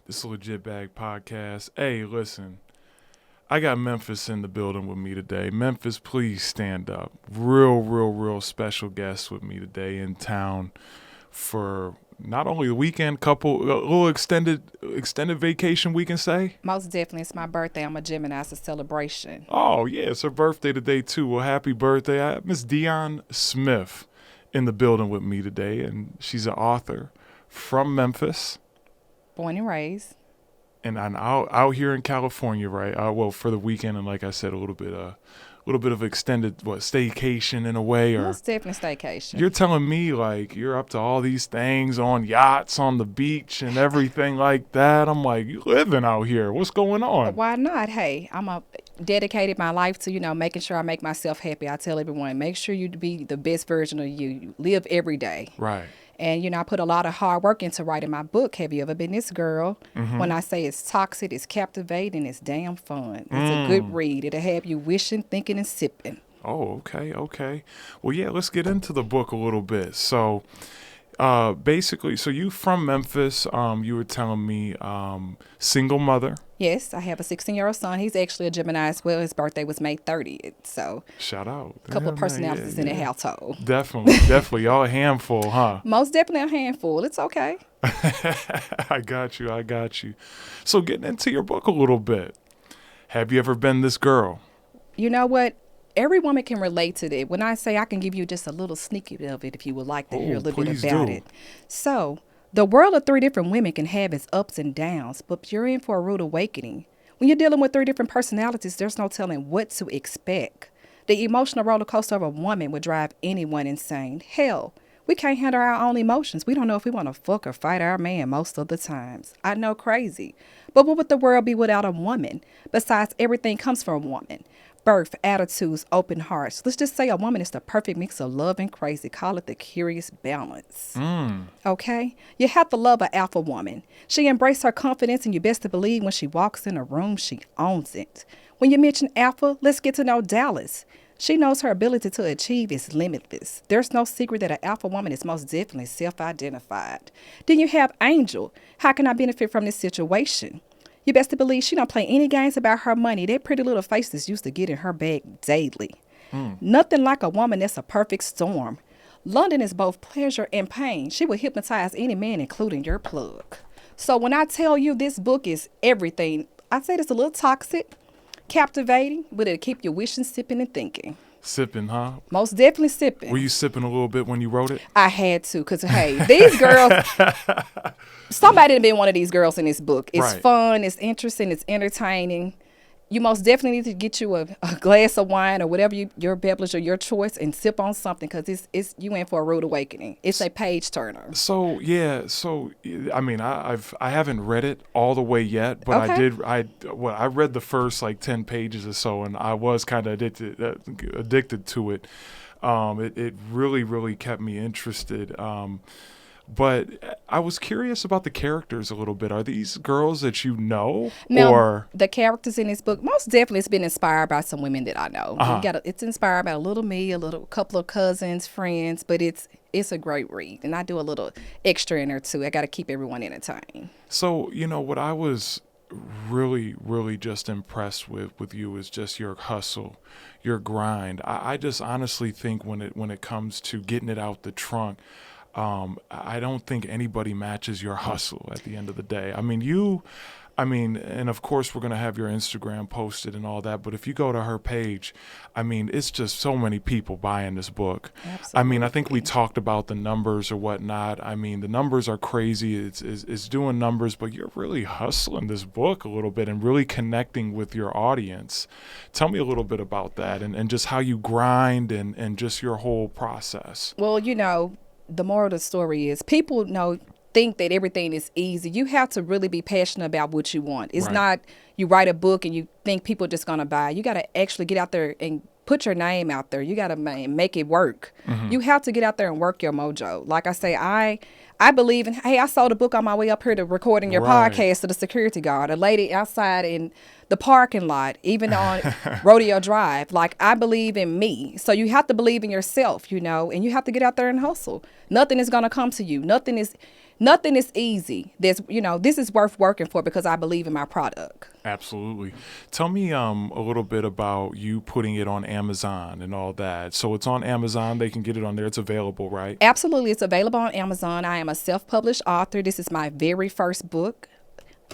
It's a Legit Bag Podcast. Hey, listen, I got Memphis in the building with me today. Memphis, please stand up. Real special guest with me today in town for not only the weekend, a little extended vacation, we can say. Most definitely, it's my birthday. I'm a Gemini. It's a celebration. Oh, yeah, it's her birthday today, too. Well, happy birthday. I have Miss Deon Smith in the building with me today, and she's an author from Memphis. Born and raised. And I'm out here in California, right? Well, for the weekend, and like I said, a little bit of extended staycation in a way. Or Most definitely staycation. you're telling me like you're up to all these things on yachts on the beach and everything like that. I'm like, you living out here? What's going on? Why not? Hey, dedicated my life to making sure I make myself happy. I tell everyone, make sure you be the best version of you. You live every day. Right. And, I put a lot of hard work into writing my book. Have you ever been this girl? Mm-hmm. When I say it's toxic, it's captivating, it's damn fun. It's a good read. It'll have you wishing, thinking, and sipping. Oh, okay. Well, yeah, let's get into the book a little bit. So, basically, so you from Memphis, you were telling me, single mother. Yes, I have a 16-year-old son. He's actually a Gemini as well. His birthday was May 30th. So, Shout out. a couple of personalities in the household. Definitely. Y'all a handful, huh? Most definitely a handful. It's okay. I got you. So getting into your book a little bit. Have you ever been this girl? You know what? Every woman can relate to that. When I say I can give you just a little sneaky of it if you would like to hear a little bit about it. So, the world of three different women can have its ups and downs, but you're in for a rude awakening. When you're dealing with three different personalities, there's no telling what to expect. The emotional roller coaster of a woman would drive anyone insane. Hell, we can't handle our own emotions. We don't know if we want to fuck or fight our man most of the times. I know, crazy. But what would the world be without a woman? Besides, everything comes from a woman. Birth, attitudes, open hearts. Let's just say a woman is the perfect mix of love and crazy. Call it the curious balance. Okay? You have to love an alpha woman. She embraces her confidence, and you best to believe when she walks in a room, she owns it. When you mention alpha, let's get to know Dallas. She knows her ability to achieve is limitless. There's no secret that an alpha woman is most definitely self-identified. Then you have Angel. How can I benefit from this situation? You best to believe she don't play any games about her money. That pretty little face is used to get in her bag daily. Nothing like a woman that's a perfect storm. London is both pleasure and pain. She will hypnotize any man, including your plug. So when I tell you this book is everything, I say it's a little toxic, captivating, but it'll keep you wishing, sipping, and thinking. Sipping, huh? Most definitely sipping. Were you sipping a little bit when you wrote it? I had to, because, hey, these girls, somebody done been one of these girls in this book. It's Right. fun, it's interesting, it's entertaining. You most definitely need to get you a glass of wine or whatever your beverage or your choice and sip on something, because it's you in for a rude awakening. It's a page turner. So I mean, I haven't read it all the way yet, but Okay. I read the first like 10 pages or so, and I was kind of addicted to it. It really kept me interested. But I was curious about the characters a little bit. Are these girls that you know, Now, or the characters in this book, most definitely it's been inspired by some women that I know. It's inspired by a little me, a couple of cousins, friends, but it's a great read. And I do a little extra in there too. I got to keep everyone entertained. So, what I was really just impressed with you is just your hustle, your grind. I just honestly think when it comes to getting it out the trunk, I don't think anybody matches your hustle at the end of the day. And of course we're going to have your Instagram posted and all that, but if you go to her page, it's just so many people buying this book. Absolutely. I think we talked about the numbers or whatnot. The numbers are crazy. It's doing numbers, but you're really hustling this book a little bit and really connecting with your audience. Tell me a little bit about that and just how you grind and just your whole process. Well, the moral of the story is people think that everything is easy. You have to really be passionate about what you want. It's Right. not you write a book and you think people are just going to buy. You got to actually get out there and put your name out there. You got to make it work. You have to get out there and work your mojo. Like I say, I believe in, hey, I sold a book on my way up here to recording your Right. podcast to the security guard, a lady outside in the parking lot, even on Rodeo Drive. Like, I believe in me. So you have to believe in yourself, and you have to get out there and hustle. Nothing is going to come to you. nothing is easy. This is worth working for because I believe in my product. Absolutely. Tell me a little bit about you putting it on Amazon and all that. So it's on Amazon. They can get it on there. It's available, right? Absolutely. It's available on Amazon. I am a self-published author. This is my very first book.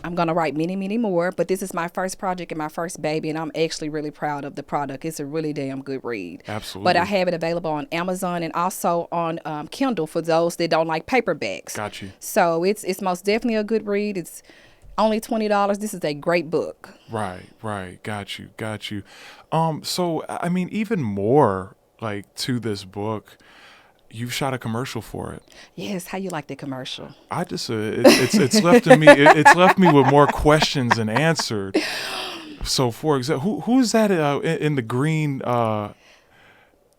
I'm going to write many, many more, but this is my first project and my first baby, and I'm actually really proud of the product. It's a really damn good read. Absolutely. But I have it available on Amazon and also on Kindle for those that don't like paperbacks. Got you. So it's most definitely a good read. It's only $20. This is a great book. Right. Got you. So, I mean, even more like to this book, you've shot a commercial for it. Yes, how you like the commercial? I just it's left me it's left me with more questions than answered. So, for example, who's that in the green on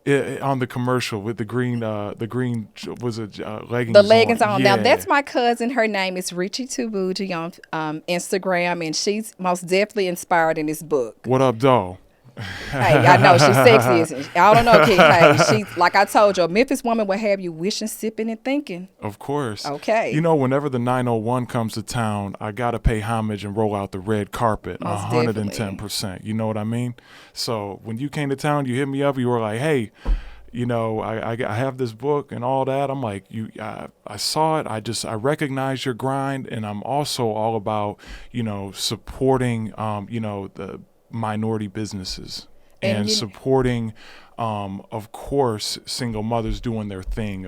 the commercial with the green was it leggings? The leggings on. Yeah. Now that's my cousin. Her name is Richie Tubuji on Instagram, and she's most definitely inspired in this book. What up, doe? Hey, I know she's sexy, isn't she? I don't know, King. Hey, she, like I told you, a Memphis woman will have you wishing, sipping, and thinking. Of course. Okay. You know, whenever the 901 comes to town, I gotta pay homage and roll out the red carpet. Most 110%. You know what I mean? So when you came to town, you hit me up. You were like, "Hey, you know, I have this book and all that." I'm like, I saw it. I recognize your grind, and I'm also all about, you know, supporting, you know, the minority businesses and supporting, of course, single mothers doing their thing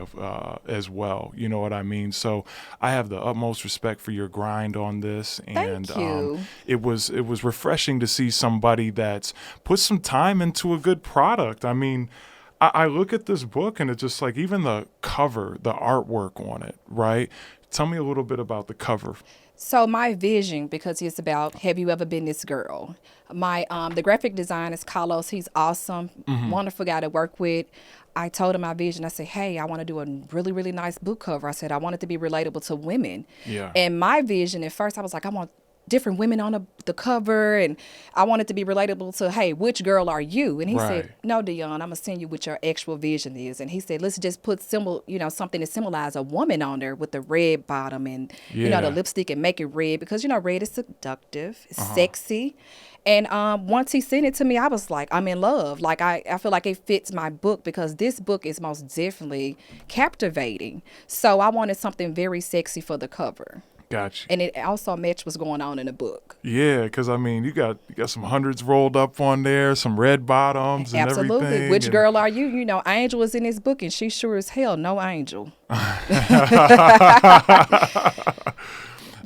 as well. You know what I mean? So I have the utmost respect for your grind on this, and Thank you. It was refreshing to see somebody that's put some time into a good product. I mean, I look at this book and it's just like, even the cover, the artwork on it, right? Tell me a little bit about the cover. So my vision, because it's about, have you ever been this girl? My the graphic designer is Carlos. He's awesome, wonderful guy to work with. I told him my vision. I said, hey, I want to do a really, really nice book cover. I said, I want it to be relatable to women. Yeah. And my vision at first, I was like, I want different women on the cover, and I want it to be relatable to, hey, which girl are you? And he said, no, Deon, I'm gonna send you what your actual vision is. And he said, let's just put something to symbolize a woman on there with the red bottom and you know, the lipstick, and make it red, because you know red is seductive, it's sexy. And once he sent it to me, I was like, I'm in love. Like I feel like it fits my book, because this book is most definitely captivating. So I wanted something very sexy for the cover. Gotcha. And it also matched what's going on in the book. Yeah, because I mean, you got some hundreds rolled up on there, some red bottoms, and absolutely. everything. Which girl are you? You know, Angel is in this book, and she sure as hell no Angel.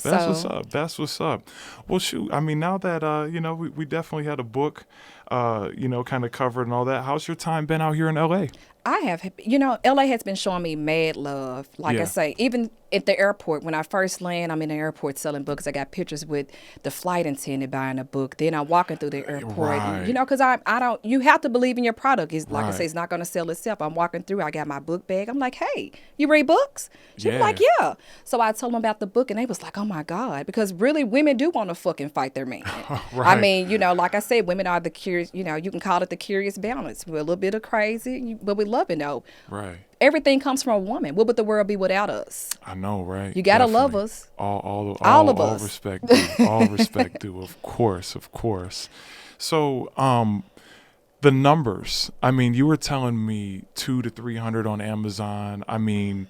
That's what's up. Well, shoot. I mean, now that you know, we definitely had a book, you know, kind of covered and all that. How's your time been out here in LA? I have, you know, LA has been showing me mad love. Like I say, even at the airport, when I first land, I'm in the airport selling books. I got pictures with the flight attendant buying a book. Then I'm walking through the airport, you know, because I don't, you have to believe in your product. It's like I say, it's not going to sell itself. I'm walking through, I got my book bag. I'm like, hey, you read books? She was like, yeah. So I told them about the book, and they was like, oh my God, because really women do want to fucking fight their man. I mean, you know, like I said, women are the curious, you know, you can call it the curious balance. We're a little bit of crazy, but we love it though. Right. Everything comes from a woman. What would the world be without us? I know, right? You gotta love us. All of us. All respect due. All respect due. Of course. So, the numbers. I mean, you were telling me 200 to 300 on Amazon. I mean,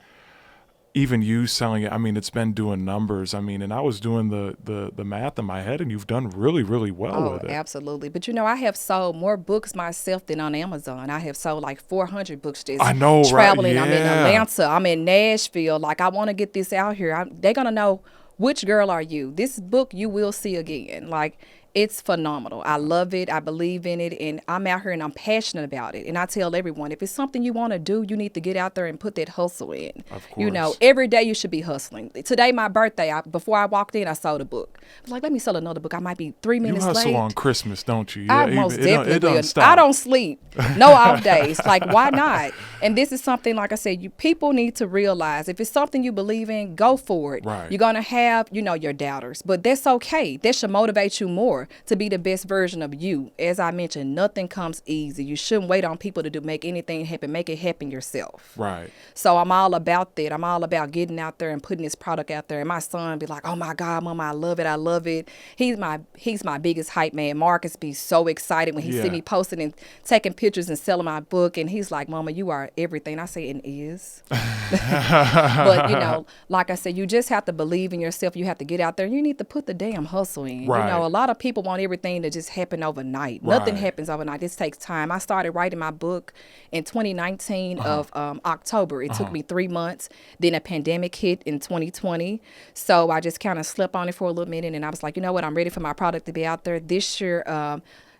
even you selling it, I mean, it's been doing numbers. I mean, and I was doing the math in my head, and you've done really, really well with it. Absolutely. But you know, I have sold more books myself than on Amazon. I have sold like 400 books just I know, traveling. right? Yeah. I'm in Atlanta. I'm in Nashville. Like, I want to get this out here. They're going to know, which girl are you? This book you will see again. Like, it's phenomenal. I love it. I believe in it. And I'm out here and I'm passionate about it. And I tell everyone, if it's something you want to do, you need to get out there and put that hustle in. Of course. You know, every day you should be hustling. Today, my birthday, before I walked in, I sold a book. I was like, let me sell another book. I might be 3 minutes late. You hustle on Christmas, don't you? I most definitely it will. stop. I don't sleep. No off days. Like, why not? And this is something, like I said, people need to realize, if it's something you believe in, go for it. Right. You're going to have, you know, your doubters. But that's okay. That should motivate you more. for, to be the best version of you. As I mentioned, nothing comes easy. You shouldn't wait on people to make anything happen. Make it happen yourself. Right. So I'm all about that. I'm all about getting out there and putting this product out there. And my son be like, oh my God, Mama, I love it. I love it. He's my biggest hype man. Marcus be so excited when he see me posting and taking pictures and selling my book. And he's like, Mama, you are everything. I say, it is. But, you know, like I said, you just have to believe in yourself. You have to get out there. You need to put the damn hustle in. Right. You know, a lot of people want everything to just happen overnight. Right. Nothing happens overnight. This takes time. I started writing my book in 2019 of October. It took me 3 months. Then a pandemic hit in 2020. So I just kind of slept on it for a little minute. And I was like, you know what? I'm ready for my product to be out there. This year,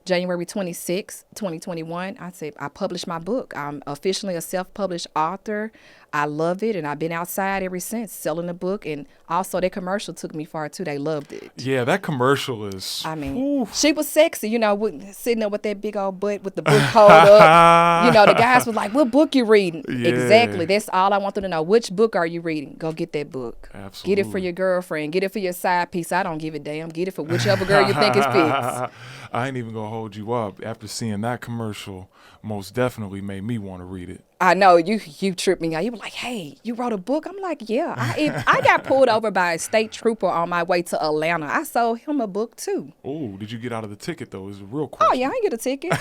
January 26, 2021, I published my book. I'm officially a self-published author. I love it, and I've been outside ever since selling the book. And also, their commercial took me far, too. They loved it. Yeah, that commercial is... I mean, she was sexy, you know, sitting there with that big old butt with the book hold up. You know, the guys was like, what book you reading? Yeah. Exactly. That's all I want them to know. Which book are you reading? Go get that book. Absolutely. Get it for your girlfriend. Get it for your side piece. I don't give a damn. Get it for whichever girl you think it fits. I ain't even going to hold you up. After seeing that commercial, most definitely made me want to read it. I know you tripped me out. You were like, hey, you wrote a book? I'm like, yeah. I got pulled over by a state trooper on my way to Atlanta. I sold him a book too. Oh, did you get out of the ticket though? Is a real question. Oh yeah, I didn't get a ticket.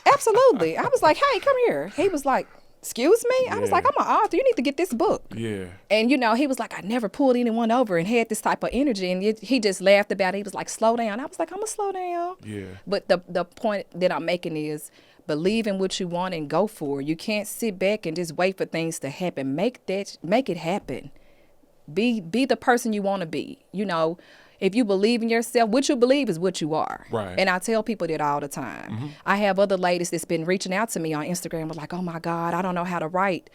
Absolutely. I was like, hey, come here. He was like, excuse me? I was like, I'm an author. You need to get this book. Yeah. And, you know, he was like, I never pulled anyone over and had this type of energy. And he just laughed about it. He was like, slow down. I was like, I'm going to slow down. Yeah. But the point that I'm making is believe in what you want and go for it. You can't sit back and just wait for things to happen. Make it happen. Be the person you want to be. You know, if you believe in yourself, what you believe is what you are. Right. And I tell people that all the time. Mm-hmm. I have other ladies that's been reaching out to me on Instagram. Was like, oh my God, I don't know how to write.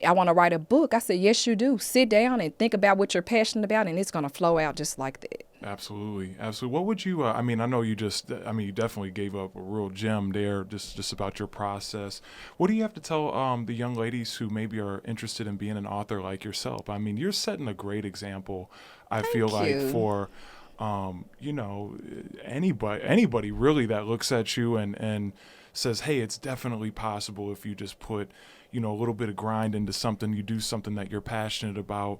I want to write a book. I said, yes, you do. Sit down and think about what you're passionate about, and it's going to flow out just like that. Absolutely. Absolutely. What would you, I mean, I know you you definitely gave up a real gem there just about your process. What do you have to tell the young ladies who maybe are interested in being an author like yourself? I mean, you're setting a great example, I feel like, for, you know, anybody really that looks at you and says, hey, it's definitely possible if you just put, you know, a little bit of grind into something, you do something that you're passionate about.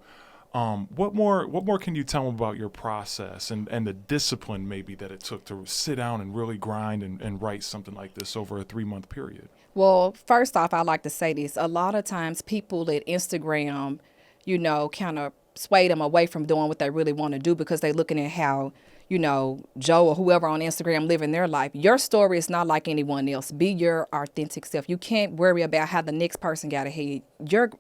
What more can you tell them about your process and the discipline maybe that it took to sit down and really grind and write something like this over a 3-month period? Well, first off, I like to say this. A lot of times people at Instagram, you know, kind of sway them away from doing what they really want to do because they're looking at how, you know, Joe or whoever on Instagram living their life. Your story is not like anyone else. Be your authentic self. You can't worry about how the next person got ahead.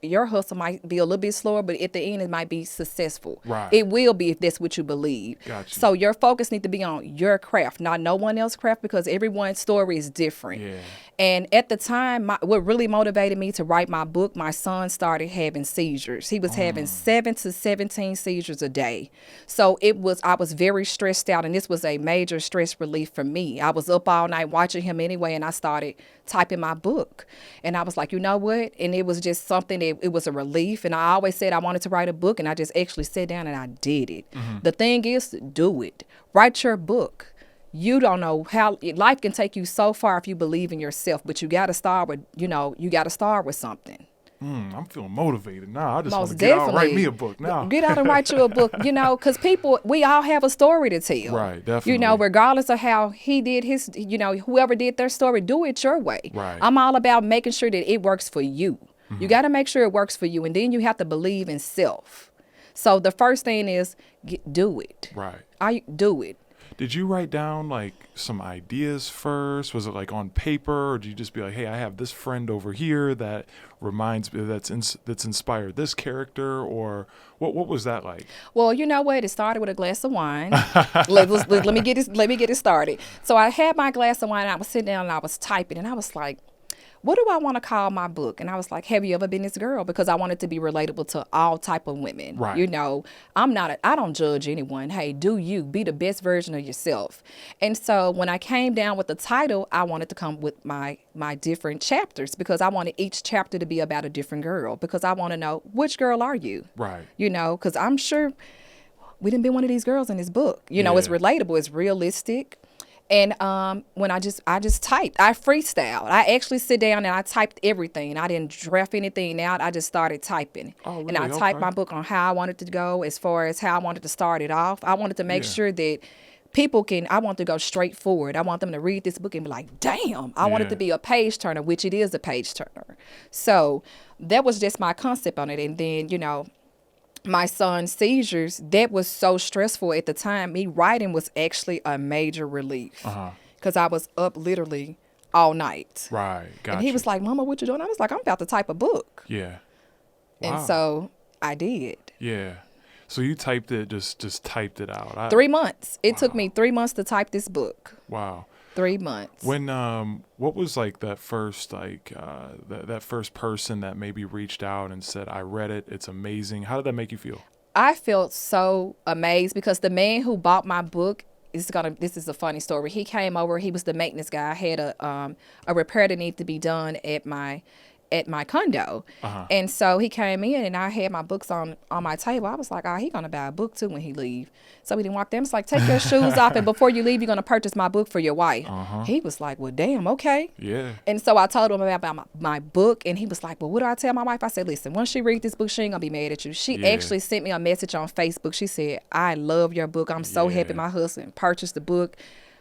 Your hustle might be a little bit slower, but at the end it might be successful. Right. It will be if that's what you believe. Gotcha. So your focus needs to be on your craft, not no one else's craft, because everyone's story is different. Yeah. And at the time, what really motivated me to write my book, my son started having seizures. He was having 7 to 17 seizures a day. So I was very stressed out, and this was a major stress relief for me. I was up all night watching him anyway, and I started typing my book. And I was like, you know what? And it was just something that it was a relief. And I always said I wanted to write a book, and I just actually sat down and I did it. Mm-hmm. The thing is, do it. Write your book. You don't know how life can take you so far if you believe in yourself, but you got to start with something. I'm feeling motivated now. I just want to get out and write me a book now. Get out and write you a book, you know, because we all have a story to tell. Right, definitely. You know, regardless of how he did his, you know, whoever did their story, do it your way. Right. I'm all about making sure that it works for you. Mm-hmm. You got to make sure it works for you, and then you have to believe in self. So the first thing is do it. Right. Do it. Did you write down like some ideas first? Was it like on paper, or did you just be like, "Hey, I have this friend over here that reminds me that's inspired this character," or what was that like? Well, you know what? It started with a glass of wine. let me get it started. So I had my glass of wine, and I was sitting down and I was typing, and I was like, what do I want to call my book? And I was like, have you ever been this girl? Because I wanted to be relatable to all type of women. Right. You know, I don't judge anyone. Hey, do you be the best version of yourself? And so when I came down with the title, I wanted to come with my different chapters, because I wanted each chapter to be about a different girl, because I want to know, which girl are you? Right. You know, because I'm sure we didn't be one of these girls in this book. You know, it's relatable, it's realistic. And when I just typed, I freestyled. I actually sit down and I typed everything. I didn't draft anything out. I just started typing. Oh, really? And I typed my book on how I wanted to go, as far as how I wanted to start it off. I wanted to make sure that I want to go straight forward. I want them to read this book and be like, damn, I want it to be a page turner, which it is a page turner. So that was just my concept on it. And then, you know, my son's seizures, that was so stressful at the time. Me writing was actually a major relief because I was up literally all night. Right. Gotcha. And he was like, Mama, what you doing? I was like, I'm about to type a book. Yeah. Wow. And so I did. Yeah. So you typed it, just typed it out. 3 months. It took me 3 months to type this book. Wow. 3 months. When what was like that first that first person that maybe reached out and said, I read it, it's amazing. How did that make you feel? I felt so amazed because the man who bought my book, this is a funny story. He came over, he was the maintenance guy. I had a repair that needed to be done at my condo. And so he came in and I had my books on my table. I was like, he gonna buy a book too when he leave. So we didn't walk there. It's like, take your shoes off and before you leave, you're gonna purchase my book for your wife. He was like, well, damn, okay. Yeah. And so I told him about my book and he was like, well, what do I tell my wife? I said, listen, once she read this book, she ain't gonna be mad at you. She actually sent me a message on Facebook. She said, I love your book. I'm so happy my husband purchased the book.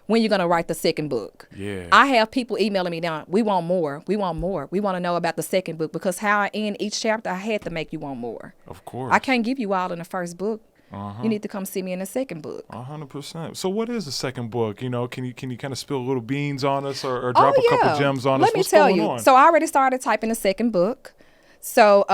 When you're going to write the second book. Yeah. I have people emailing me now. We want more. We want more. We want to know about the second book because how I end each chapter, I had to make you want more. Of course. I can't give you all in the first book. You need to come see me in the second book. 100%. So what is the second book? You know, can you kind of spill little beans on us or drop a couple gems on us? Let me tell you. So I already started typing the second book. So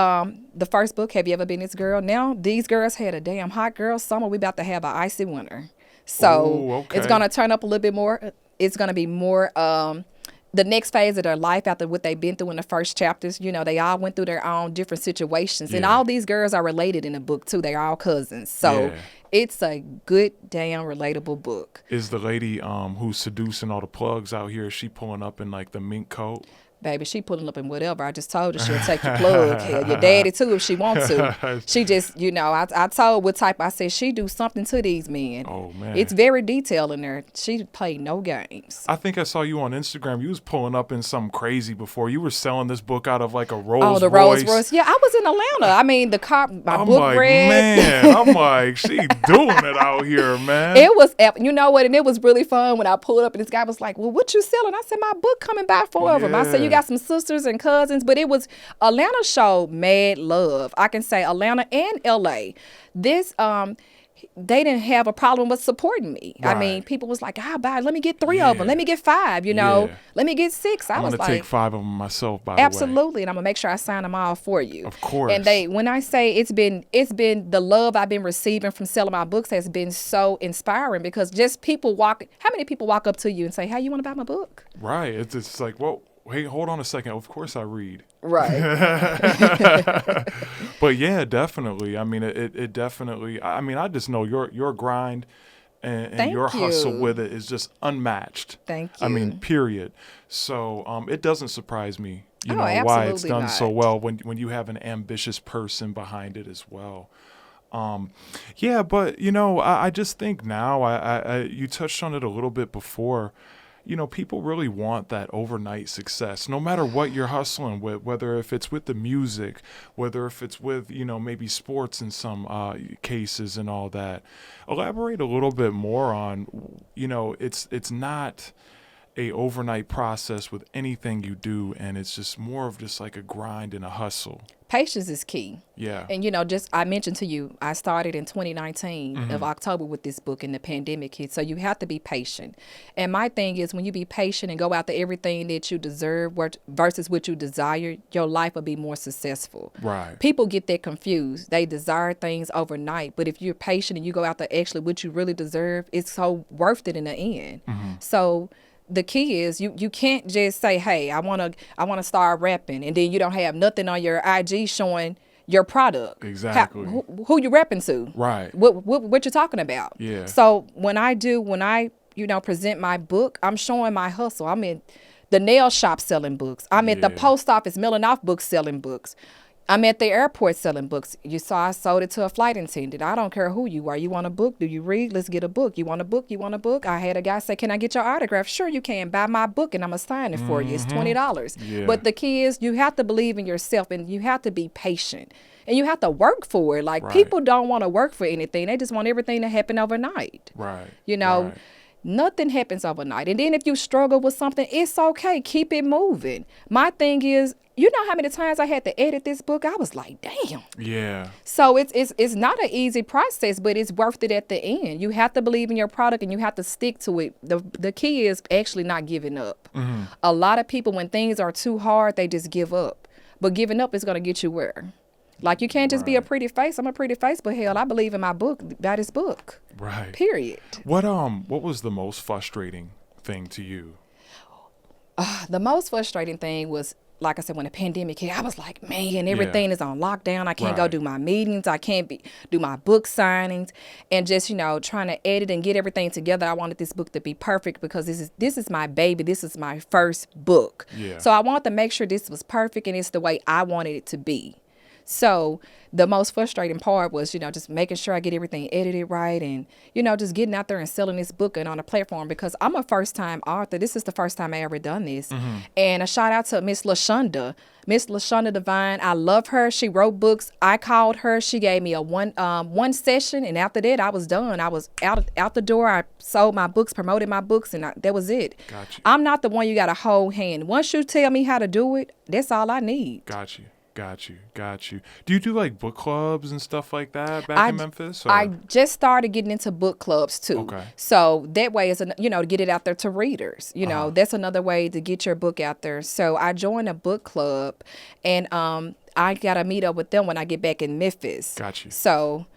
the first book, Have You Ever Been This Girl? Now, these girls had a damn hot girl summer. We about to have an icy winter. So it's going to turn up a little bit more. It's going to be more the next phase of their life after what they've been through in the first chapters. You know, they all went through their own different situations. And all these girls are related in the book, too. They're all cousins. So it's a good, damn relatable book. Is the lady who's seducing all the plugs out here, is she pulling up in like the mink coat? Baby, she pulling up in whatever. I just told her she'll take your plug. Hell, your daddy too if she wants to. She just, you know, I told what type. I said she do something to these men. Oh man, it's very detailed in there. She played no games. I think I saw you on Instagram. You was pulling up in something crazy before. You were selling this book out of like a Rolls Royce. Rolls Royce. Yeah, I was in Atlanta. I mean, the car, my book like, read. Man, I'm like, she doing it out here, man. It was, you know what? And it was really fun when I pulled up and this guy was like, well, what you selling? I said, my book coming back for them. I said, you got some sisters and cousins, but it was Atlanta showed mad love. I can say Atlanta and LA. This they didn't have a problem with supporting me. Right. I mean, people was like, I'll buy, let me get 3 of them. Let me get 5, you know. Let me get 6. I'm was like, take 5 of them myself, by the way. Absolutely. And I'm going to make sure I sign them all for you. Of course. And when I say it's been the love I've been receiving from selling my books has been so inspiring because just how many people walk up to you and say, hey, you want to buy my book? Right. It's like, well, hey, hold on a second. Of course I read. Right. But yeah, definitely. I mean, it definitely, I mean, I just know your grind and your hustle with it is just unmatched. Thank you. I mean, period. So it doesn't surprise me, you know, absolutely why it's done not. so well when you have an ambitious person behind it as well. Yeah, but you know, I just think now, I you touched on it a little bit before. You know, people really want that overnight success, no matter what you're hustling with, whether if it's with the music, whether if it's with, you know, maybe sports in some cases and all that. Elaborate a little bit more on, you know, it's not a overnight process with anything you do, and it's just more of just like a grind and a hustle. Patience is key. Yeah. And, you know, just I mentioned to you, I started in 2019 of October with this book and the pandemic hit. So you have to be patient. And my thing is when you be patient and go after everything that you deserve versus what you desire, your life will be more successful. Right. People get that confused. They desire things overnight. But if you're patient and you go after actually what you really deserve, it's so worth it in the end. So the key is you can't just say, hey, I want to start rapping, and then you don't have nothing on your IG showing your product. Exactly. Who you rapping to? Right. What you're talking about? Yeah. So when I present my book, I'm showing my hustle. I'm in the nail shop selling books. I'm at the post office mailing off books, selling books. I'm at the airport selling books. You saw I sold it to a flight attendant. I don't care who you are. You want a book? Do you read? Let's get a book. You want a book? You want a book? I had a guy say, can I get your autograph? Sure you can. Buy my book and I'm going to sign it for you. It's $20. Yeah. But the key is you have to believe in yourself and you have to be patient. And you have to work for it. Like, people don't want to work for anything. They just want everything to happen overnight. Right. You know, nothing happens overnight. And then if you struggle with something, it's okay. Keep it moving. My thing is, you know how many times I had to edit this book? I was like, damn. Yeah. So it's not an easy process, but it's worth it at the end. You have to believe in your product and you have to stick to it. The key is actually not giving up. Mm-hmm. A lot of people, when things are too hard, they just give up. But giving up is going to get you where? Like, you can't just be a pretty face. I'm a pretty face, but hell, I believe in my book, about this book. Right. Period. What was the most frustrating thing to you? The most frustrating thing was, like I said, when the pandemic hit, I was like, man, everything is on lockdown. I can't go do my meetings. I can't do my book signings, and just, you know, trying to edit and get everything together. I wanted this book to be perfect because this is my baby. This is my first book. Yeah. So I wanted to make sure this was perfect and it's the way I wanted it to be. So the most frustrating part was, you know, just making sure I get everything edited right and, you know, just getting out there and selling this book and on a platform because I'm a first-time author. This is the first time I ever done this. Mm-hmm. And a shout out to Miss LaShonda Divine. I love her. She wrote books. I called her. She gave me a one session, and after that, I was done. I was out the door. I sold my books, promoted my books, and that was it. Gotcha. I'm not the one you got to hold hand. Once you tell me how to do it, that's all I need. Got you. Do you do like book clubs and stuff like that back in Memphis? Or? I just started getting into book clubs too. Okay. So that way is, you know, to get it out there to readers. You know, that's another way to get your book out there. So I joined a book club, and I got to meet up with them when I get back in Memphis. Got you. So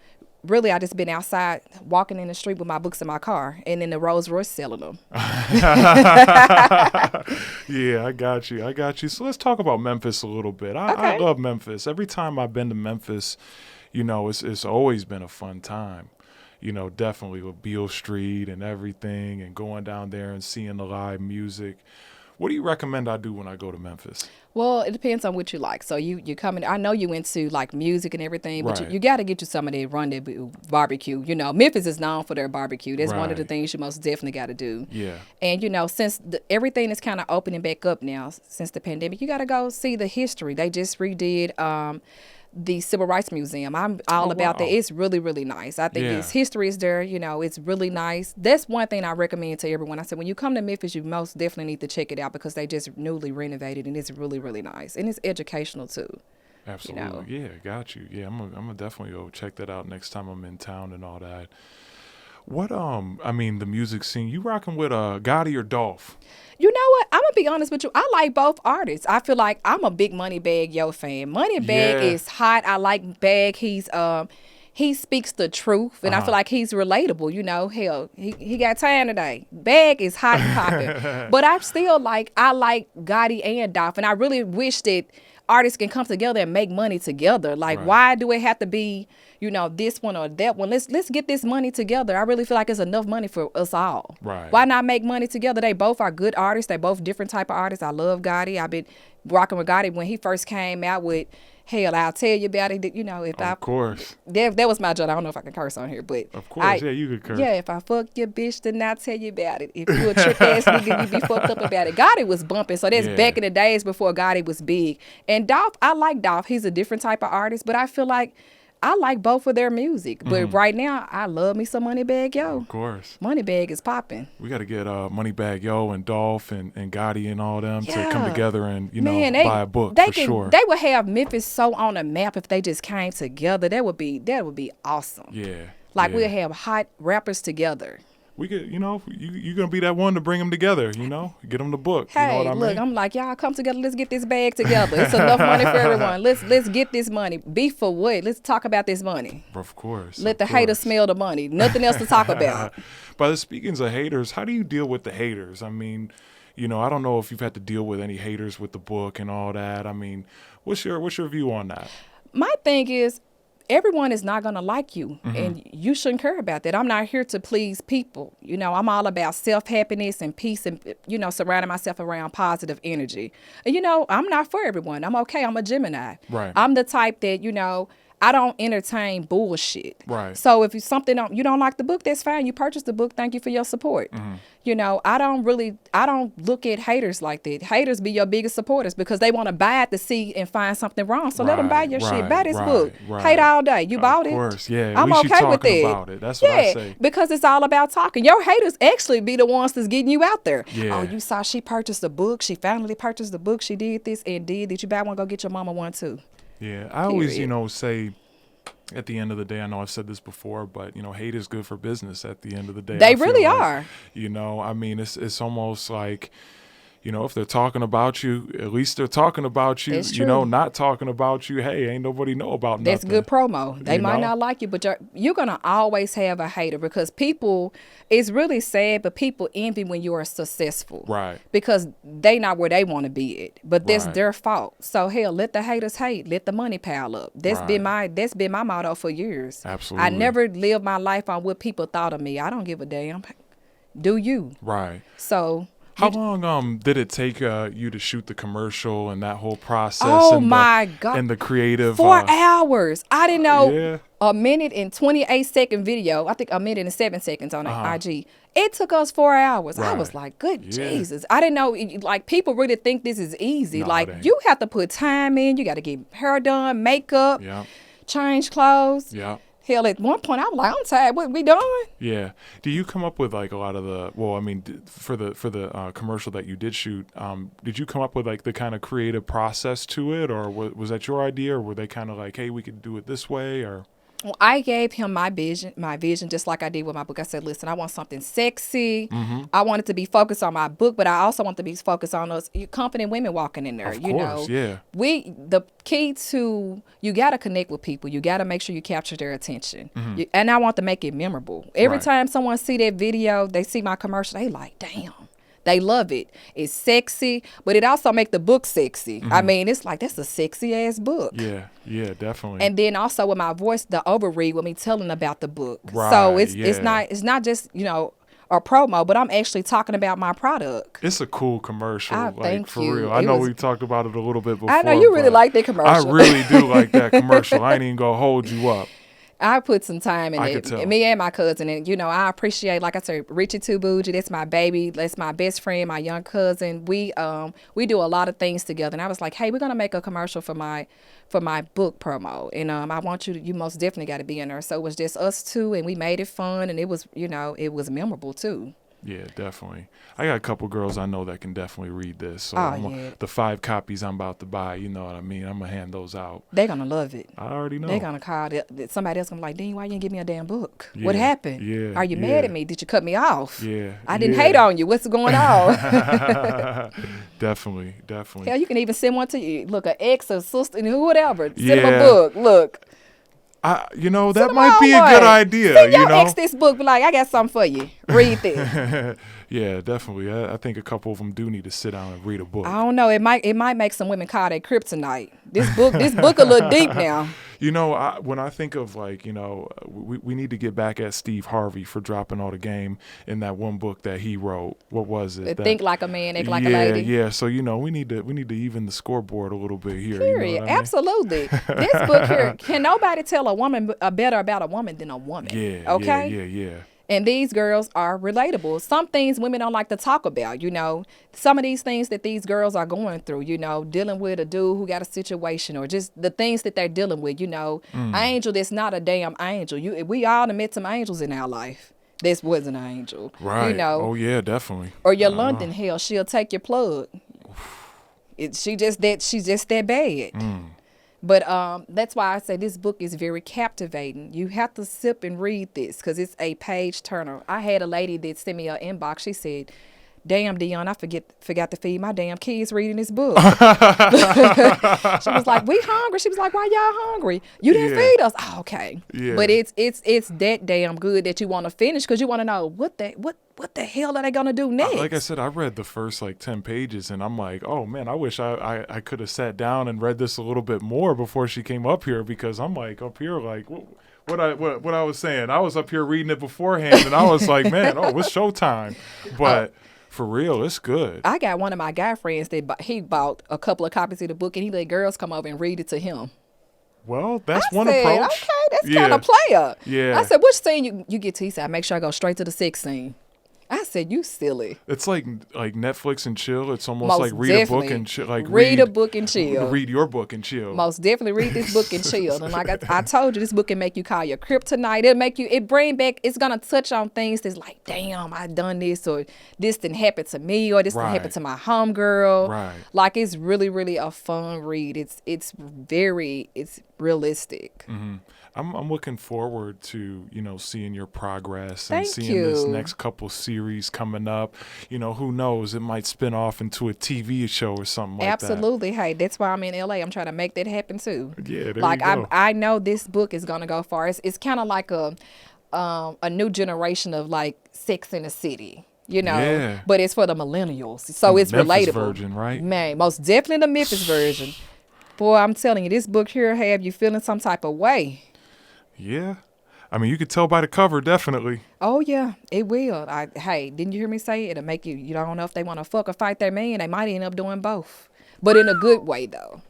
really, I just been outside walking in the street with my books in my car and in the Rolls Royce selling them. Yeah, I got you. So let's talk about Memphis a little bit. I love Memphis. Every time I've been to Memphis, you know, it's always been a fun time. You know, definitely with Beale Street and everything and going down there and seeing the live music. What do you recommend I do when I go to Memphis? Well, it depends on what you like. So you come in, I know you into like music and everything, but Right. you got to get you some of that rendezvous barbecue. You know, Memphis is known for their barbecue. That's one of the Right. things you most definitely got to do. Yeah. And, you know, since everything is kind of opening back up now since the pandemic, you got to go see the history. They just redid the Civil Rights Museum. I'm all about that. It's really, really nice. I think its history is there. You know, it's really nice. That's one thing I recommend to everyone. I said, when you come to Memphis, you most definitely need to check it out because they just newly renovated and it's really, really nice. And it's educational too. Absolutely. You know? Yeah, got you. Yeah, I'm gonna definitely go check that out next time I'm in town and all that. What I mean, the music scene, you rocking with Gotti or Dolph? You know what? I'm gonna be honest with you. I like both artists. I feel like I'm a big Moneybagg Yo fan. Moneybagg is hot. I like Bag. He speaks the truth, and I feel like he's relatable. You know, hell, he got time today. Bag is hot and popping, but I like Gotti and Dolph, and I really wish that artists can come together and make money together. Like, why do it have to be, you know, this one or that one? Let's get this money together. I really feel like it's enough money for us all. Right. Why not make money together? They both are good artists. They both different type of artists. I love Gotti. I've been rocking with Gotti when he first came out with Hell, I'll Tell You About It. You know, Of course. That was my joke. I don't know if I can curse on here, but Of course, yeah, you could curse. Yeah, if I fuck your bitch, then I'll tell you about it. If you a trick ass nigga, you be fucked up about it. Gotti was bumping, so that's back in the days before Gotti was big. And Dolph, I like Dolph. He's a different type of artist, but I feel like I like both of their music. But right now, I love me some Moneybagg Yo. Of course. Moneybagg is popping. We got to get Moneybagg Yo and Dolph and Gotti and all them to come together and, you know, buy a book for sure. They would have Memphis so on a map if they just came together. That would be awesome. Yeah. Like we'll have hot rappers together. We could, you know, you're going to be that one to bring them together, you know, get them the book. Hey, you know what I mean? look, I'm like, y'all come together. Let's get this bag together. It's enough money for everyone. Let's get this money. Beef for what? Let's talk about this money. Of course. Let the haters smell the money. Nothing else to talk about. But speaking of haters, how do you deal with the haters? I mean, you know, I don't know if you've had to deal with any haters with the book and all that. I mean, what's your view on that? My thing is, everyone is not going to like you, and you shouldn't care about that. I'm not here to please people. You know, I'm all about self-happiness and peace and, you know, surrounding myself around positive energy. And, you know, I'm not for everyone. I'm okay. I'm a Gemini. Right. I'm the type that, you know, I don't entertain bullshit. Right. So if it's something you don't like the book, that's fine. You purchased the book. Thank you for your support. You know, I don't look at haters like that. Haters be your biggest supporters because they want to buy it to see and find something wrong. So let them buy your shit. Buy this book. Hate all day. You bought it. Of course, yeah. At I'm least okay you with talking that. about it. That's what I say. Because it's all about talking. Your haters actually be the ones that's getting you out there. Yeah. Oh, you saw she purchased a book. She finally purchased the book. She did this and did. Did you buy one? Go get your mama one too. Yeah. I always, you know, say at the end of the day, I know I've said this before, but, you know, hate is good for business at the end of the day. They really are. You know, I mean, it's almost like, you know, if they're talking about you, at least they're talking about you. That's true. You know, not talking about you, hey, ain't nobody know about nothing. That's good promo. They might know? not like you, but you're going to always have a hater because people, it's really sad, but people envy when you are successful. Right. Because they not where they want to be at. But that's Right. their fault. So hell, let the haters hate. Let the money pile up. That's been my motto for years. Absolutely. I never lived my life on what people thought of me. I don't give a damn. Do you? Right. So How long did it take you to shoot the commercial and that whole process? Oh and my God. And the creative 4 hours. I didn't know. Yeah. A minute and 28-second video. I think a minute and 7 seconds on IG. It took us 4 hours. I Right. was like, good Yeah. Jesus. I didn't know, like, people really think this is easy. No, like, it ain't. you have to put time in. You got to get hair done, makeup, Yeah. change clothes. Yeah. Hell, at one point, I was like, I'm tired. What we doing? Yeah. Do you come up with like a lot of the? Well, I mean, for the commercial that you did shoot, did you come up with like the kind of creative process to it, or was that your idea, or were they kind of like, hey, we could do it this way, or? Well, I gave him my vision, just like I did with my book. I said, listen, I want something sexy. I want it to be focused on my book, but I also want to be focused on us confident women walking in there. Of you course, know, yeah. The key to, you got to connect with people. You got to make sure you capture their attention. And I want to make it memorable. Every Right. time someone see that video, they see my commercial, they like, damn. They love it. It's sexy, but it also make the book sexy. I mean, it's like, that's a sexy ass book. Yeah. Yeah. Definitely. And then also with my voice, the overread with me telling about the book. Right, So it's yeah. not just, you know, a promo, but I'm actually talking about my product. It's a cool commercial, like thank for you. real. I It know was- we talked about it a little bit before. I know you really but like that commercial. I really do like that commercial. I ain't even gonna hold you up. I put some time in I it. could tell. And me and my cousin, and you know, I appreciate, like I said, Richie Too Bougie. That's my baby. That's my best friend, my young cousin. We do a lot of things together. And I was like, hey, we're gonna make a commercial for my book promo, and I want you most definitely got to be in there. So it was just us two, and we made it fun, and it was, you know, it was memorable too. Yeah, definitely. I got a couple girls I know that can definitely read this. So Yeah. the 5 copies I'm about to buy, you know what I mean? I'm going to hand those out. They're gonna love it. I already know. They're gonna call somebody else. Gonna be like, Dean, why you didn't give me a damn book? What Yeah, happened? yeah, Are you yeah. mad at me? Did you cut me off? Yeah. I didn't yeah. hate on you. What's going on? Definitely. Hell, you can even send one to you. Look, an ex or sister, whatever. Send them Yeah. a book. Look. You know, that Send them might all be a one. good idea, Send you your know? ex this book. Be like, I got something for you. Read this. Yeah, definitely. I think a couple of them do need to sit down and read a book. I don't know. It might make some women call that kryptonite. This book a little deep now. You know, when I think of like, you know, we need to get back at Steve Harvey for dropping all the game in that one book that he wrote. What was it? Think like a man, act like a lady. Yeah. So you know, we need to even the scoreboard a little bit here. Period. You know what I mean? Absolutely. This book here, can nobody tell a woman better about a woman than a woman? Yeah. Okay. Yeah. And these girls are relatable. Some things women don't like to talk about, you know. Some of these things that these girls are going through, you know, dealing with a dude who got a situation, or just the things that they're dealing with, you know. Angel that's not a damn angel. We all done met some angels in our life. This wasn't an angel. Right. You know. Oh yeah, definitely. Or your London, hell, she'll take your plug. She's just that bad. But that's why I say this book is very captivating. You have to sip and read this because it's a page turner. I had a lady that sent me an inbox. She said, damn, Deon, I forgot to feed my damn kids reading this book. She was like, we hungry. She was like, why y'all hungry? You didn't feed us. Oh, okay. Yeah. But it's that damn good that you want to finish because you want to know what the hell are they gonna do next? Like I said, I read the first like 10 pages and I'm like, oh man, I wish I could have sat down and read this a little bit more before she came up here, because I'm like up here like what I was saying. I was up here reading it beforehand and I was like, man, it's showtime. But for real, it's good. I got one of my guy friends that he bought a couple of copies of the book and he let girls come over and read it to him. Well, that's I one said, approach. Okay, that's kind of player. Yeah. I said, which scene you get to? He said, make sure I go straight to the sex scene. I said, you silly. It's like Netflix and chill. It's almost Most like read definitely. a book and chill. Like read a book and chill. Read your book and chill. Most definitely read this book and chill. And like I told you, this book can make you call your kryptonite. It's gonna touch on things that's like, damn, I done this, or this didn't happen to me, or this didn't happen to my homegirl. Right. Like it's really, really a fun read. It's realistic. Mm-hmm. I'm looking forward to, seeing your progress and Thank seeing you. this next couple series coming up. Who knows? It might spin off into a TV show or something like Absolutely. Hey, that's why I'm in LA. I'm trying to make that happen too. Yeah, there like you go. I know this book is gonna go far. It's kind of like a new generation of like Sex in the City. Yeah. But it's for the millennials, so it's Memphis relatable. version, right? Man, most definitely the Memphis version. Boy, I'm telling you, this book here have you feeling some type of way. Yeah. I mean, you could tell by the cover, definitely. Oh, yeah, it will. Hey, didn't you hear me say it'll make you don't know if they want to fuck or fight their man. They might end up doing both. But in a good way, though.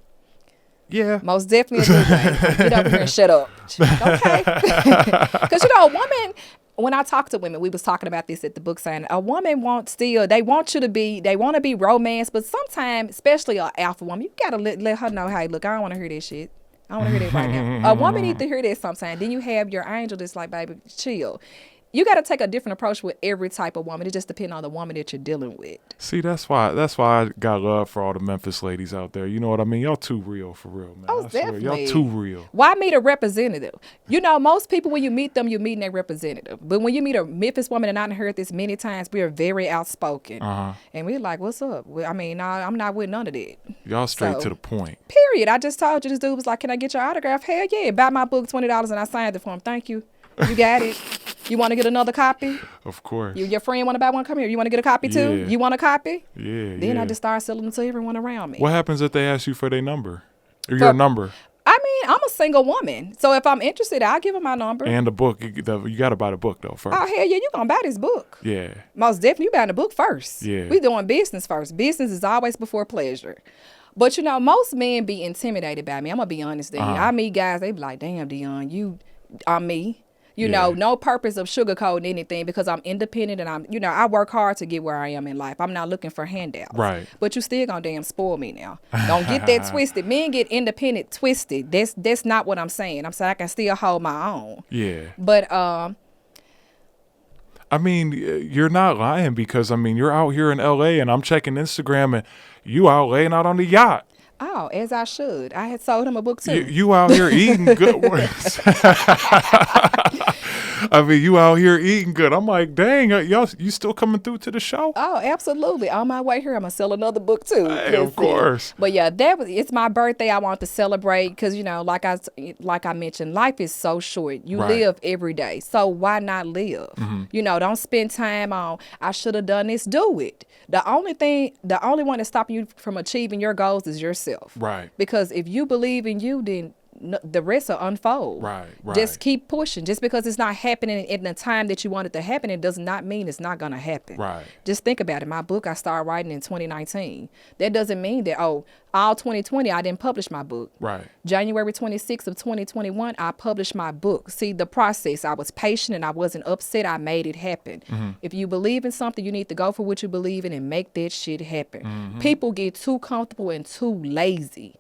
Yeah. Most definitely a good way. Get over here and shut up. Okay? Because, a woman, when I talk to women, we was talking about this at the book signing, a woman they want to be romance, but sometimes, especially an alpha woman, you got to let her know, hey, look, I don't want to hear this shit. I want to hear that right now. A woman needs to hear that sometimes. Then you have your angel that's like, baby, chill. You got to take a different approach with every type of woman. It just depends on the woman that you're dealing with. See, that's why I got love for all the Memphis ladies out there. You know what I mean? Y'all too real, for real, man. Oh, definitely. Y'all too real. Why meet a representative? Most people, when you meet them, you're meeting a representative. But when you meet a Memphis woman, and I've heard this many times, we are very outspoken. And we're like, what's up? Well, I'm not with none of that. Y'all straight to the point. Period. I just told you, this dude was like, can I get your autograph? Hell yeah. Buy my book, $20, and I signed it for him. Thank you. You got it. You want to get another copy? Of course. Your friend want to buy one? Come here. You want to get a copy too? Yeah. You want a copy? Yeah. Then I just start selling them to everyone around me. What happens if they ask you for their number? Or your number? I'm a single woman. So if I'm interested, I'll give them my number. And the book. You got to buy the book, though, first. Oh, hell yeah. You going to buy this book. Yeah. Most definitely. You buying the book first. Yeah. We doing business first. Business is always before pleasure. But, most men be intimidated by me. I'm going to be honest there. I meet guys, they be like, damn, Deon, you are me. No purpose of sugarcoating anything because I'm independent and I work hard to get where I am in life. I'm not looking for handouts. Right. But you still gonna damn spoil me now. Don't get that twisted. Men get independent twisted. That's not what I'm saying. I'm saying I can still hold my own. Yeah. But you're not lying because you're out here in LA and I'm checking Instagram and you out laying out on the yacht. Oh, as I should. I had sold him a book too. You out here eating good. You out here eating good. I'm like, dang, you still coming through to the show? Oh, absolutely. On my way here, I'm gonna sell another book too. Hey, of course. But yeah, it's my birthday. I want to celebrate because like I mentioned, life is so short. You live every day, so why not live? Don't spend time on I should have done this. Do it. The only one that's stopping you from achieving your goals is yourself. Right. Because if you believe in you, then the rest will unfold. Right. Just keep pushing. Just because it's not happening in the time that you want it to happen, it does not mean it's not going to happen. Right. Just think about it. My book, I started writing in 2019. That doesn't mean that, all 2020, I didn't publish my book. Right. January 26th of 2021, I published my book. See, the process, I was patient and I wasn't upset. I made it happen. If you believe in something, you need to go for what you believe in and make that shit happen. People get too comfortable and too lazy.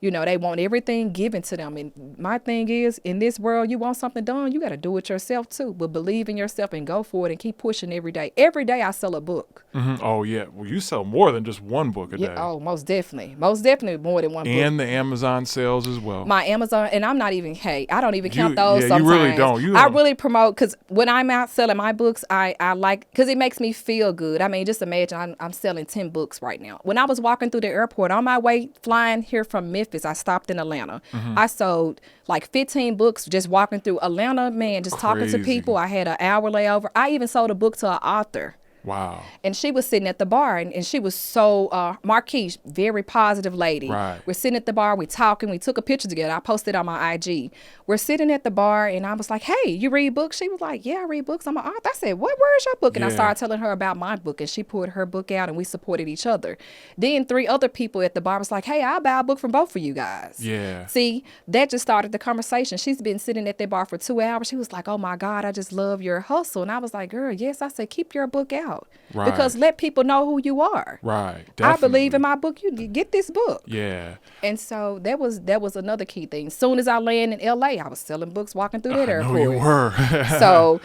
They want everything given to them. And my thing is, in this world, you want something done, you got to do it yourself too. But believe in yourself and go for it and keep pushing every day. Every day I sell a book. Mm-hmm. Oh, yeah. Well, you sell more than just one book a day. Oh, most definitely. Most definitely more than one book. And the Amazon sales as well. My Amazon, and I'm not even, I don't even count those sometimes. You really don't. I really promote, because when I'm out selling my books, I like, because it makes me feel good. I mean, just imagine I'm selling 10 books right now. When I was walking through the airport, on my way flying here from Memphis, I stopped in Atlanta. Mm-hmm. I sold like 15 books just walking through Atlanta, man, just talking to people. I had an hour layover. I even sold a book to an author. Wow. And she was sitting at the bar, and she was so Marquise, very positive lady. Right. We're sitting at the bar, we talking, we took a picture together. I posted on my IG. We're sitting at the bar, and I was like, hey, you read books? She was like, yeah, I read books. I'm an author. I said, where's your book? And I started telling her about my book, and she pulled her book out, and we supported each other. Then 3 other people at the bar was like, hey, I'll buy a book from both of you guys. Yeah. See, that just started the conversation. She's been sitting at that bar for 2 hours. She was like, oh my God, I just love your hustle. And I was like, girl, yes. I said, keep your book out. Right. Because let people know who you are. Right. Definitely. I believe in my book. You get this book. Yeah. And so that was another key thing. As soon as I landed in LA, I was selling books walking through that airport. I know you were. So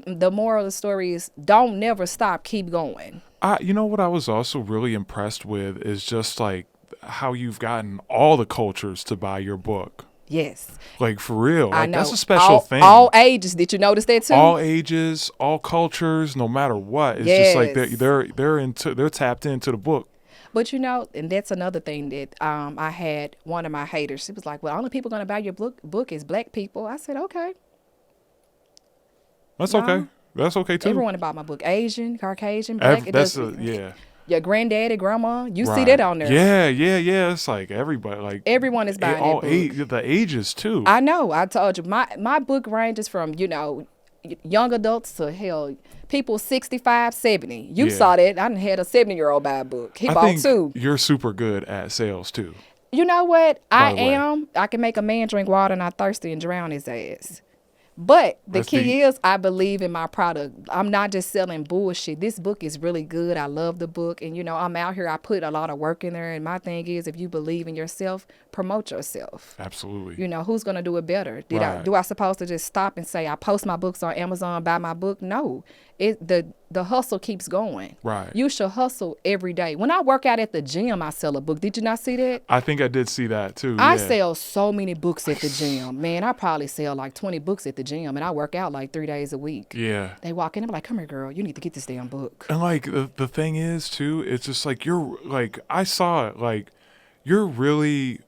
the moral of the story is, don't never stop. Keep going. You know what I was also really impressed with is just like how you've gotten all the cultures to buy your book. Yes. Like, for real. Like, I know. That's a special thing. All ages. Did you notice that too? All ages, all cultures, no matter what. It's just like they're tapped into the book. But and that's another thing that I had one of my haters. She was like, well, only people going to buy your book is black people. I said, okay. That's okay. That's okay too. Everyone bought my book. Asian, Caucasian, black. Yeah. Your granddaddy, grandma, you see that on there. Yeah. It's like everybody, like everyone is buying all that book. The ages too. I know. I told you, my book ranges from young adults to people 65, 70. You saw that. I done had a 70-year-old buy a book. He bought 2. You're super good at sales too. You know what? I am. I can make a man drink water not thirsty and drown his ass. But the key is, I believe in my product. I'm not just selling bullshit. This book is really good. I love the book. And, I'm out here. I put a lot of work in there. And my thing is, if you believe in yourself, promote yourself. Absolutely. Who's going to do it better? Do I supposed to just stop and say, I post my books on Amazon, buy my book? No. The hustle keeps going. Right. You should hustle every day. When I work out at the gym, I sell a book. Did you not see that? I think I did see that too. I sell so many books at the gym. Man, I probably sell like 20 books at the gym, and I work out like 3 days a week. Yeah. They walk in, I'm like, come here, girl. You need to get this damn book. And like the thing is too, it's just like I saw it, like you're really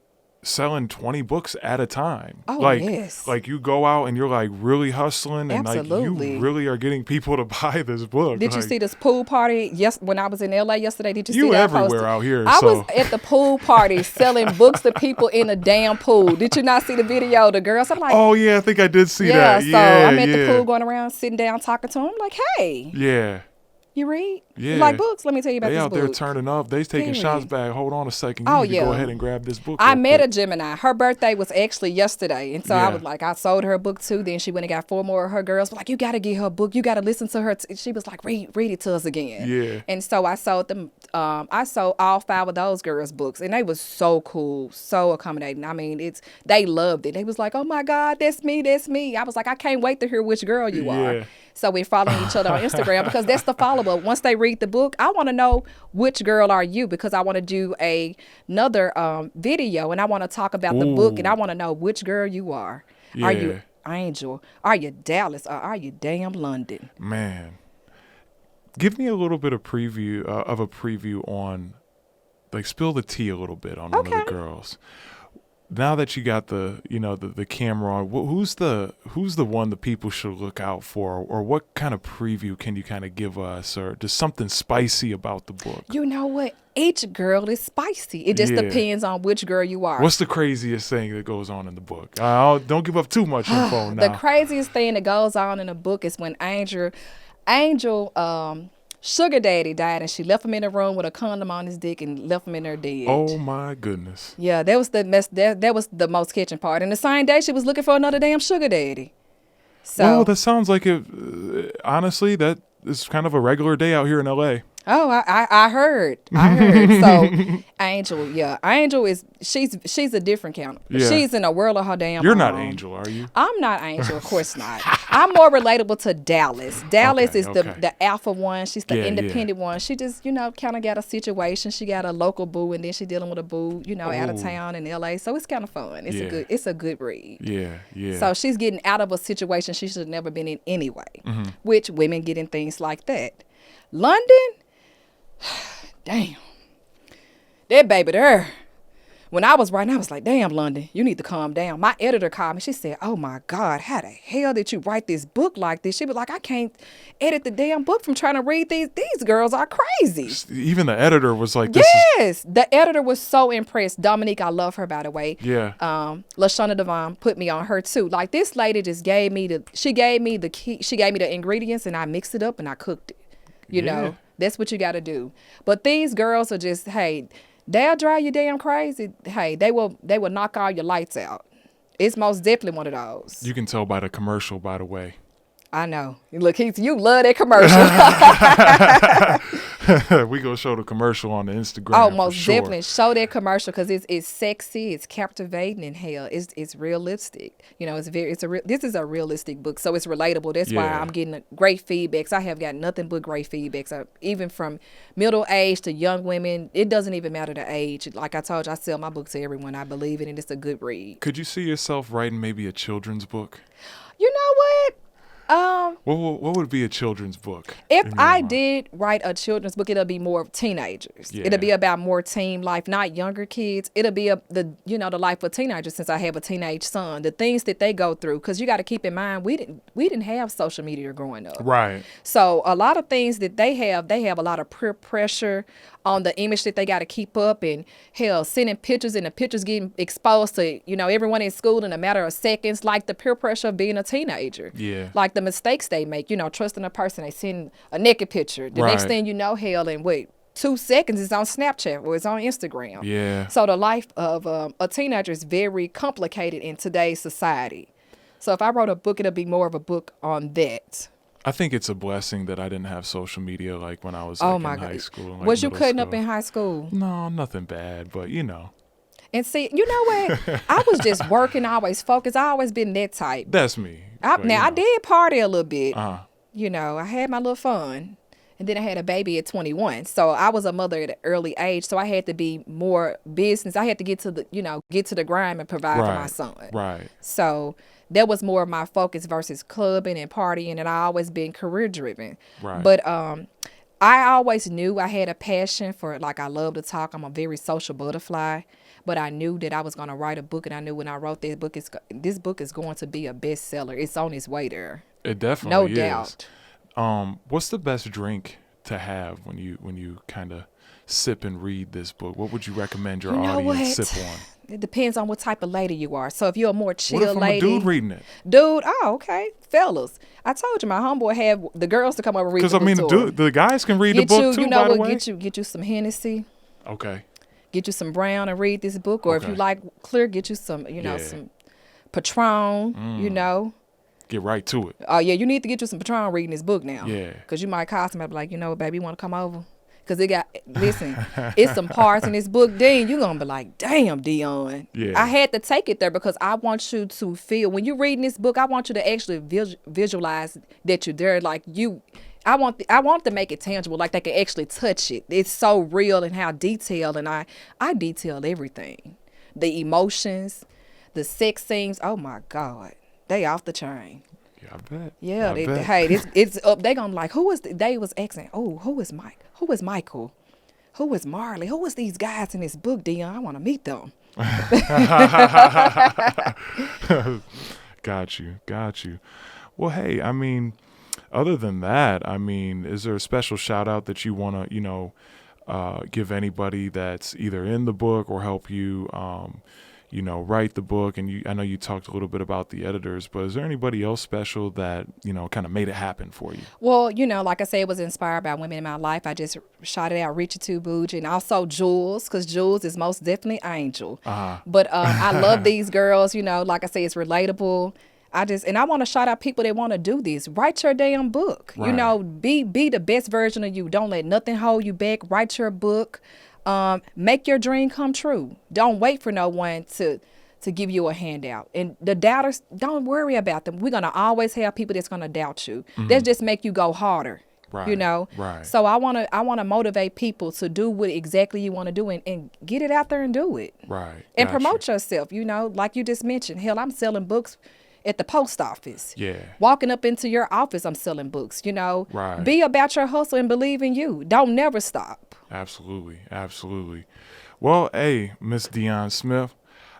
selling 20 books at a time. Oh, like, yes. Like you go out and you're like really hustling and Absolutely. like you really are getting people to buy this book. Did you see this pool party? Yes, when I was in LA yesterday, did you see that? You everywhere out here. I was at the pool party selling books to people in the damn pool. Did you not see the video? The girls, I'm like, oh yeah, I think I did see that. So I'm at the pool going around, sitting down, talking to them. I'm like, hey. Yeah. You read? Yeah. You like books? Let me tell you about this book. They out there turning up. They taking shots back. Hold on a second. You need to go ahead and grab this book. I met a Gemini. Her birthday was actually yesterday. And so I was like, I sold her a book too. Then she went and got 4 more of her girls. Like, you got to get her a book. You got to listen to her. She was like, read it to us again. Yeah. And so I sold them. I sold all 5 of those girls' books. And they was so cool, so accommodating. I mean, they loved it. They was like, oh my God, that's me, that's me. I was like, I can't wait to hear which girl you are. So we're following each other on Instagram because that's the follow-up. Once they read the book, I want to know which girl are you, because I want to do another video and I want to talk about the book, and I want to know which girl you are. Yeah. Are you Angel? Are you Dallas? Or are you damn London? Man, give me a little bit of preview on, like, spill the tea a little bit on one of the girls. Now that you got the camera on, who's the one that people should look out for, or what kind of preview can you kind of give us, or just something spicy about the book? You know what? Each girl is spicy. It just depends on which girl you are. What's the craziest thing that goes on in the book? Don't give up too much info now. The craziest thing that goes on in the book is when Angel Sugar Daddy died, and she left him in a room with a condom on his dick and left him in there dead. Oh my goodness! Yeah, that was that was the most catching part. And the same day, she was looking for another damn sugar daddy. So, well, that sounds like it. Honestly, that is kind of a regular day out here in LA. Oh, I heard. I heard. So Angel, yeah. Angel is she's a different counter. Yeah. She's in a world of her damn You're own. not Angel, are you? I'm not Angel, of course not. I'm more relatable to Dallas. Dallas Okay, is okay. the alpha one. She's the Yeah, independent one. She just, kind of got a situation. She got a local boo, and then she dealing with a boo, out of Ooh. town in LA. So it's kind of fun. Yeah. It's a good read. Yeah, yeah. So she's getting out of a situation she should have never been in anyway, which women get in things like that. London, damn, that baby there. When I was writing, I was like, damn, London, you need to calm down. My editor called me. She said, oh, my God, how the hell did you write this book like this? She was like, I can't edit the damn book from trying to read these. These girls are crazy. Even the editor was like, yes, the editor was so impressed. Dominique, I love her, by the way. Yeah. LaShawna Devon put me on her, too. Like, this lady just gave me the key. She gave me the ingredients, and I mixed it up, and I cooked it. You know, that's what you got to do. But these girls are just, hey, they'll drive you damn crazy. Hey, they will knock all your lights out. It's most definitely one of those. You can tell by the commercial, by the way. I know. Look, you love that commercial. We gonna show the commercial on the Instagram. Oh, most sure. definitely show that commercial because it's sexy, it's captivating, and hell, it's realistic. This is a realistic book, so it's relatable. That's why I'm getting great feedbacks. I have got nothing but great feedbacks, even from middle age to young women. It doesn't even matter the age. Like I told you, I sell my book to everyone. I believe in it. It's a good read. Could you see yourself writing maybe a children's book? You know what? What would be a children's book? If I did write a children's book, it'll be more of teenagers. Yeah. It'll be about more teen life, not younger kids. It'll be the life of teenagers, since I have a teenage son, the things that they go through. Because you got to keep in mind, we didn't have social media growing up. Right. So a lot of things that they have a lot of peer pressure on the image that they got to keep up, and hell, sending pictures and the pictures getting exposed to, everyone in school in a matter of seconds, like the peer pressure of being a teenager. Yeah. Like the mistakes they make, trusting a person, they send a naked picture. The next thing you know, hell, in 2 seconds it's on Snapchat or it's on Instagram. Yeah. So the life of a teenager is very complicated in today's society. So if I wrote a book, it'll be more of a book on that. I think it's a blessing that I didn't have social media like when I was Oh in my high God. school. Was you cutting up in high school? No, nothing bad, but And see, you know what? I was just working, always focused. I always been that type. That's me. I did party a little bit. Uh-huh. I had my little fun. And then I had a baby at 21. So I was a mother at an early age. So I had to be more business. I had to get to the grind and provide for my son. Right. So that was more of my focus versus clubbing and partying. And I always been career driven. Right. But I always knew I had a passion for, I love to talk. I'm a very social butterfly. But I knew that I was going to write a book. And I knew when I wrote this book is going to be a bestseller. It's on its way there. It definitely is. No doubt. What's the best drink to have when you kind of sip and read this book? What would you recommend your audience sip on? It depends on what type of lady you are. So if you're a more chill what if I'm lady, a dude reading it? Dude, okay, fellas. I told you my homeboy had the girls to come over and read the book. Because the guys can read the book too. By the way, get you some Hennessy. Okay. Get you some Brown and read this book, or if you like clear, get you some some Patron. Get right to it. Oh, yeah, you need to get you some Patron reading this book now. Yeah. Because you might call somebody like, baby, you want to come over? Because it's some parts in this book, then you're going to be like, damn, Deon. Yeah. I had to take it there because I want you to feel, when you're reading this book, I want you to actually visualize that you're there. I want to make it tangible, like they can actually touch it. It's so real and how detailed, and I detail everything. The emotions, the sex scenes, oh my God. They off the chain. Yeah, I bet. Yeah, I bet. hey, it's up. They gonna like, they was asking, who is Mike? Who is Michael? Who is Marley? Who is these guys in this book, Deon? I want to meet them. Got you. Well, hey, other than that, is there a special shout out that you want to, give anybody that's either in the book or help you, write the book? And I know you talked a little bit about the editors, but is there anybody else special that, kind of made it happen for you? Well, like I said, it was inspired by women in my life. I just shouted out Richie Two Bougie and also Jules, because Jules is most definitely Angel. Uh-huh. But I love these girls, like I say, it's relatable. And I want to shout out people that want to do this. Write your damn book. Right. You know, be the best version of you. Don't let nothing hold you back. Write your book. Make your dream come true. Don't wait for no one to give you a handout. And the doubters, don't worry about them. We're going to always have people that's going to doubt you. That just make you go harder. Right. You know? Right. So I want to motivate people to do what exactly you want to do and get it out there and do it. Right. And promote yourself, you know, like you just mentioned. Hell, I'm selling books at the post office. Yeah. Walking up into your office, I'm selling books, you know. Right. Be about your hustle and believe in you. Don't never stop. Absolutely. Absolutely. Well, hey, Miss Deon Smith,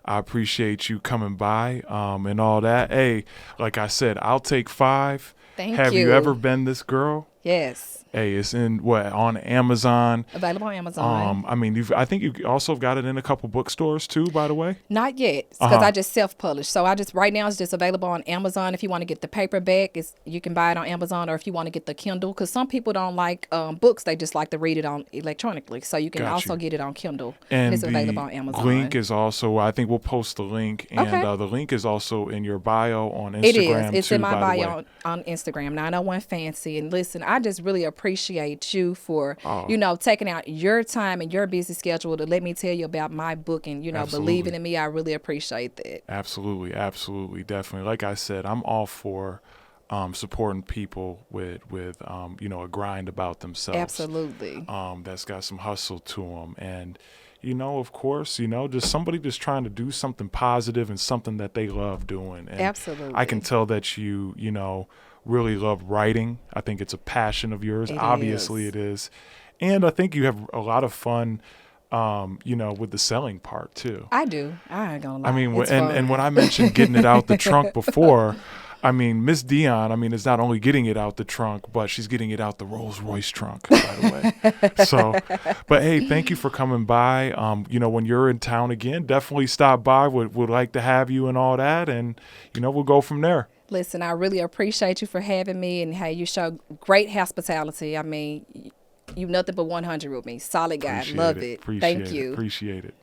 I appreciate you coming by and all that. Hey, like I said, I'll take 5. Have you ever been this girl? Yes. Hey, it's on Amazon. Available on Amazon. I mean, I think you also got it in a couple bookstores too, by the way. Not yet, because I just self-published. So right now it's just available on Amazon. If you want to get the paperback, you can buy it on Amazon, or if you want to get the Kindle, because some people don't like books; they just like to read it on electronically. So you can also get it on Kindle, and it's available on Amazon. Link is also. I think we'll post the link, and the link is also in your bio on Instagram. It is. It's in my bio on Instagram, 901 Fancy. And listen, I just really appreciate you for taking out your time and your busy schedule to let me tell you about my book and believing in me. I really appreciate that. Absolutely, definitely. Like I said, I'm all for supporting people with a grind about themselves. Absolutely. That's got some hustle to them, and of course, just somebody just trying to do something positive and something that they love doing. And absolutely. I can tell that you really love writing. I think it's a passion of yours. Obviously it is. And I think you have a lot of fun, with the selling part too. I do. I ain't gonna lie. I mean, and when I mentioned getting it out the trunk before, I mean, Miss Deon, is not only getting it out the trunk, but she's getting it out the Rolls Royce trunk, by the way. So, but hey, thank you for coming by. When you're in town again, definitely stop by. Would like to have you and all that. And, we'll go from there. Listen, I really appreciate you for having me, and how you show great hospitality. I mean, you nothing but 100 with me. Solid guy. Love it. Thank you. Appreciate it.